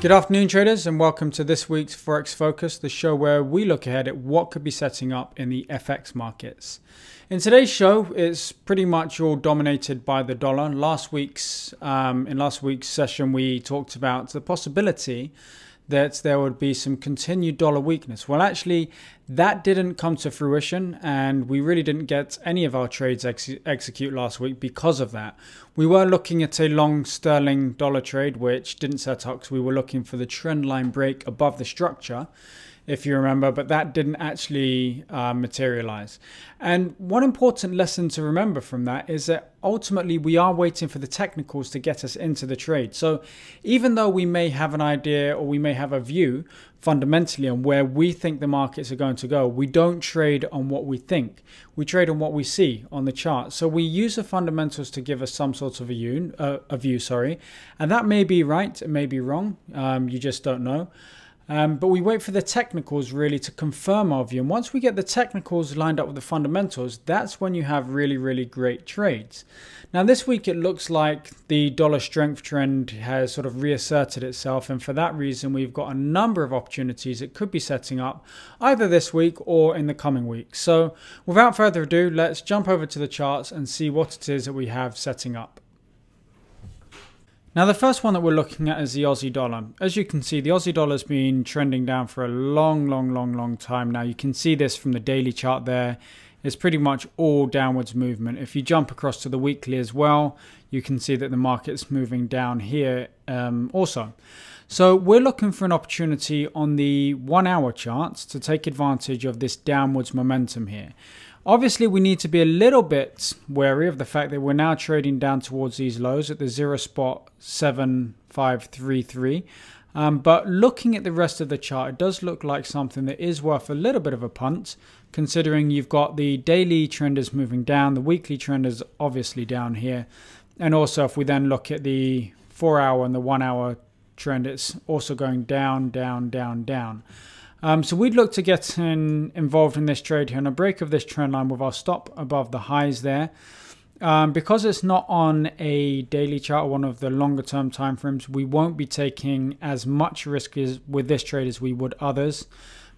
Good afternoon, traders, and welcome to this week's Forex Focus, the show where we look ahead at what could be setting up in the FX markets. In today's show, it's pretty much all dominated by the dollar. In last week's session, we talked about the possibility that there would be some continued dollar weakness. Well, actually, that didn't come to fruition, and we really didn't get any of our trades execute last week because of that. We were looking at a long sterling dollar trade, which didn't set up because we were looking for the trend line break above the structure, if you remember, but that didn't actually materialize. And one important lesson to remember from that is that ultimately we are waiting for the technicals to get us into the trade. So even though we may have an idea or we may have a view fundamentally on where we think the markets are going to go, we don't trade on what we think. We trade on what we see on the chart. So we use the fundamentals to give us some sort of a view, and that may be right, it may be wrong, you just don't know. But we wait for the technicals really to confirm our view. And once we get the technicals lined up with the fundamentals, that's when you have really, really great trades. Now this week it looks like the dollar strength trend has sort of reasserted itself. And for that reason, we've got a number of opportunities that could be setting up either this week or in the coming weeks. So without further ado, let's jump over to the charts and see what it is that we have setting up. Now the first one that we're looking at is the Aussie dollar. As you can see, the Aussie dollar has been trending down for a long time now. You can see this from the daily chart there. It's pretty much all downwards movement. If you jump across to the weekly as well, you can see that the market's moving down here also. So we're looking for an opportunity on the 1 hour charts to take advantage of this downwards momentum here. Obviously, we need to be a little bit wary of the fact that we're now trading down towards these lows at the 0.7533. But looking at the rest of the chart, it does look like something that is worth a little bit of a punt, considering you've got the daily trend is moving down, the weekly trend is obviously down here. And also, if we then look at the 4 hour and the 1 hour trend, it's also going down. So we'd look to get involved in this trade here on a break of this trend line with our stop above the highs there. Because it's not on a daily chart or one of the longer term time frames, we won't be taking as much risk with this trade as we would others.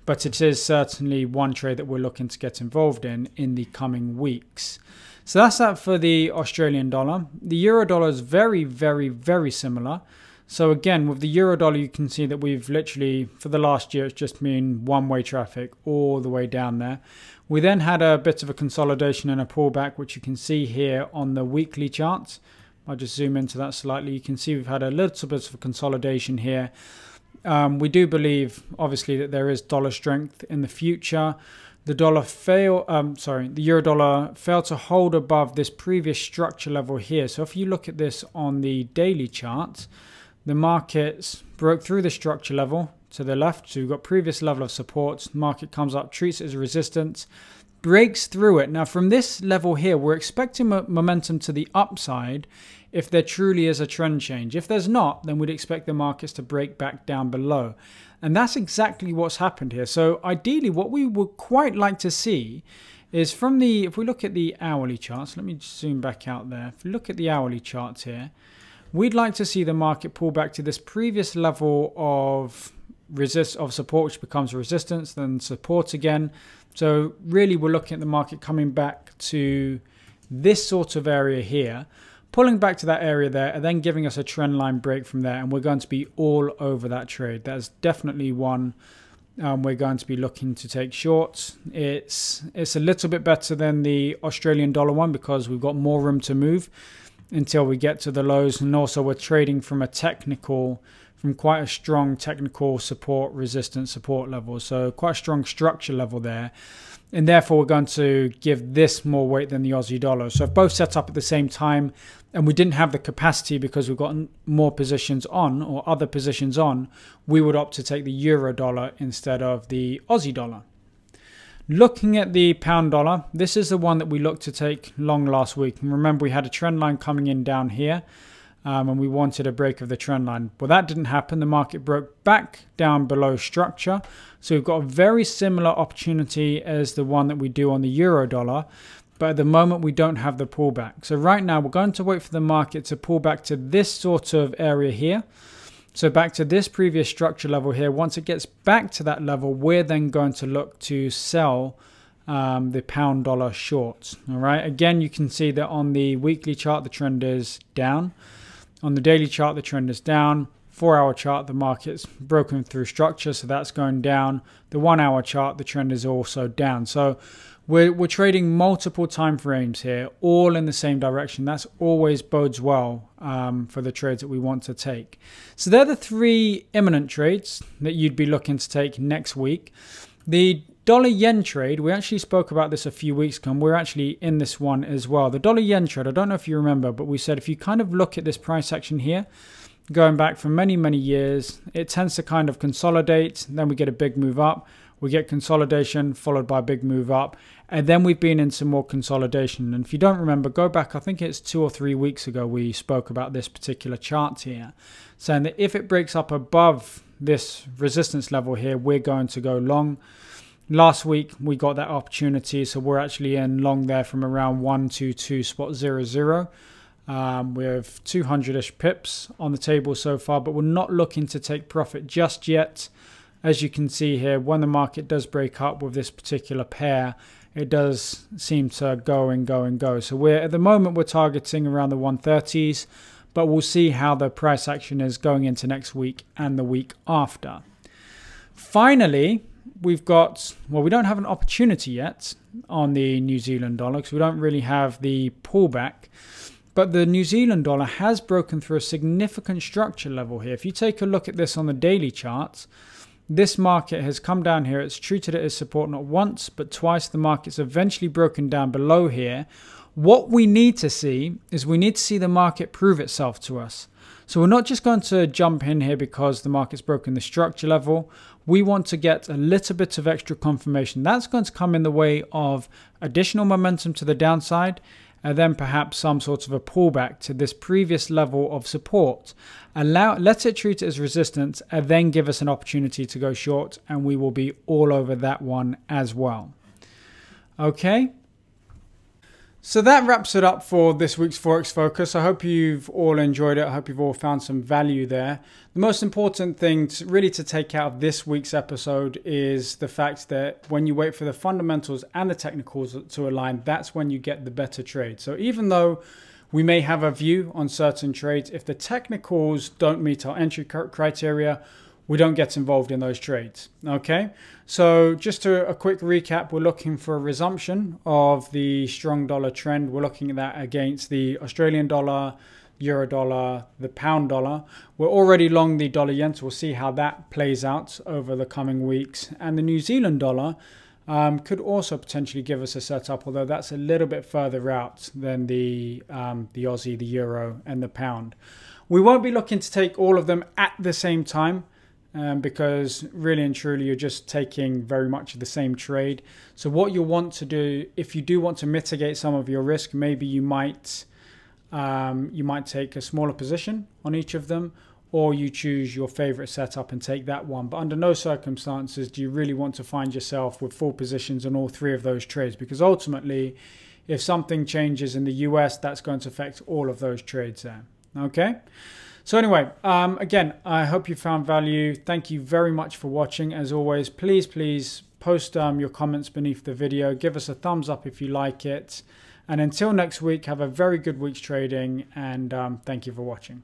But it is certainly one trade that we're looking to get involved in the coming weeks. So that's that for the Australian dollar. The euro dollar is very similar. So again, with the euro dollar, you can see that we've literally, for the last year, it's just been one-way traffic all the way down there. We then had a bit of a consolidation and a pullback, which you can see here on the weekly charts. I'll just zoom into that slightly. You can see we've had a little bit of a consolidation here. We do believe, obviously, that there is dollar strength in the future. The euro dollar failed to hold above this previous structure level here. So if you look at this on the daily chart, the markets broke through the structure level to the left. So we've got previous level of support. Market comes up, treats it as resistance, breaks through it. Now from this level here, we're expecting momentum to the upside if there truly is a trend change. If there's not, then we'd expect the markets to break back down below. And that's exactly what's happened here. So ideally, what we would quite like to see is if we look at the hourly charts, let me just zoom back out there. If we look at the hourly charts here, we'd like to see the market pull back to this previous level of support, which becomes resistance, then support again. So really, we're looking at the market coming back to this sort of area here, pulling back to that area there, and then giving us a trend line break from there. And we're going to be all over that trade. That's definitely one we're going to be looking to take shorts. It's a little bit better than the Australian dollar one because we've got more room to move until we get to the lows, and also we're trading from quite a strong technical support, resistance support level, so quite a strong structure level there, and therefore we're going to give this more weight than the Aussie dollar. So if both set up at the same time and we didn't have the capacity because we've got more positions on or other positions on, we would opt to take the euro dollar instead of the Aussie dollar. Looking at the pound dollar, this is the one that we looked to take long last week. And remember, we had a trend line coming in down here and we wanted a break of the trend line. Well, that didn't happen. The market broke back down below structure. So we've got a very similar opportunity as the one that we do on the euro dollar. But at the moment, we don't have the pullback. So right now, we're going to wait for the market to pull back to this sort of area here. So back to this previous structure level here. Once it gets back to that level, we're then going to look to sell the pound dollar shorts. All right. Again, you can see that on the weekly chart, the trend is down. On the daily chart, the trend is down. 4-hour chart, the market's broken through structure, so that's going down. The 1-hour chart, the trend is also down. So we're trading multiple time frames here, all in the same direction. That's always bodes well for the trades that we want to take. So they're the 3 imminent trades that you'd be looking to take next week. The dollar yen trade, we actually spoke about this a few weeks ago, and we're actually in this one as well. The dollar yen trade, I don't know if you remember, but we said if you kind of look at this price action here, going back for many, many years, it tends to kind of consolidate. Then we get a big move up. We get consolidation followed by a big move up. And then we've been in some more consolidation. And if you don't remember, go back, I think it's 2 or 3 weeks ago, we spoke about this particular chart here, saying that if it breaks up above this resistance level here, we're going to go long. Last week, we got that opportunity. So we're actually in long there from around 122.00. We have 200-ish pips on the table so far, but we're not looking to take profit just yet. As you can see here, when the market does break up with this particular pair, it does seem to go and go and go. So at the moment we're targeting around the 130s, but we'll see how the price action is going into next week and the week after. Finally, we've got, well, we don't have an opportunity yet on the New Zealand dollar because we don't really have the pullback. But the New Zealand dollar has broken through a significant structure level here. If you take a look at this on the daily charts, this market has come down here. It's treated it as support not once, but twice. The market's eventually broken down below here. What we need to see is we need to see the market prove itself to us. So we're not just going to jump in here because the market's broken the structure level. We want to get a little bit of extra confirmation. That's going to come in the way of additional momentum to the downside, and then perhaps some sort of a pullback to this previous level of support. Let it treat it as resistance, and then give us an opportunity to go short, and we will be all over that one as well. Okay. So that wraps it up for this week's Forex Focus. I hope you've all enjoyed it. I hope you've all found some value there. The most important thing really to take out of this week's episode is the fact that when you wait for the fundamentals and the technicals to align, that's when you get the better trade. So even though we may have a view on certain trades, if the technicals don't meet our entry criteria, we don't get involved in those trades. Okay, so just a quick recap, we're looking for a resumption of the strong dollar trend. We're looking at that against the Australian dollar, euro dollar, the pound dollar. We're already long the dollar yen, so we'll see how that plays out over the coming weeks. And the New Zealand dollar could also potentially give us a setup, although that's a little bit further out than the Aussie, the euro, and the pound. We won't be looking to take all of them at the same time. Because really and truly you're just taking very much the same trade. So what you'll want to do, if you do want to mitigate some of your risk, maybe you might take a smaller position on each of them, or you choose your favorite setup and take that one. But under no circumstances do you really want to find yourself with full positions on all 3 of those trades, because ultimately if something changes in the US, that's going to affect all of those trades there. Okay. So anyway, again, I hope you found value. Thank you very much for watching. As always, please post your comments beneath the video. Give us a thumbs up if you like it. And until next week, have a very good week's trading, and thank you for watching.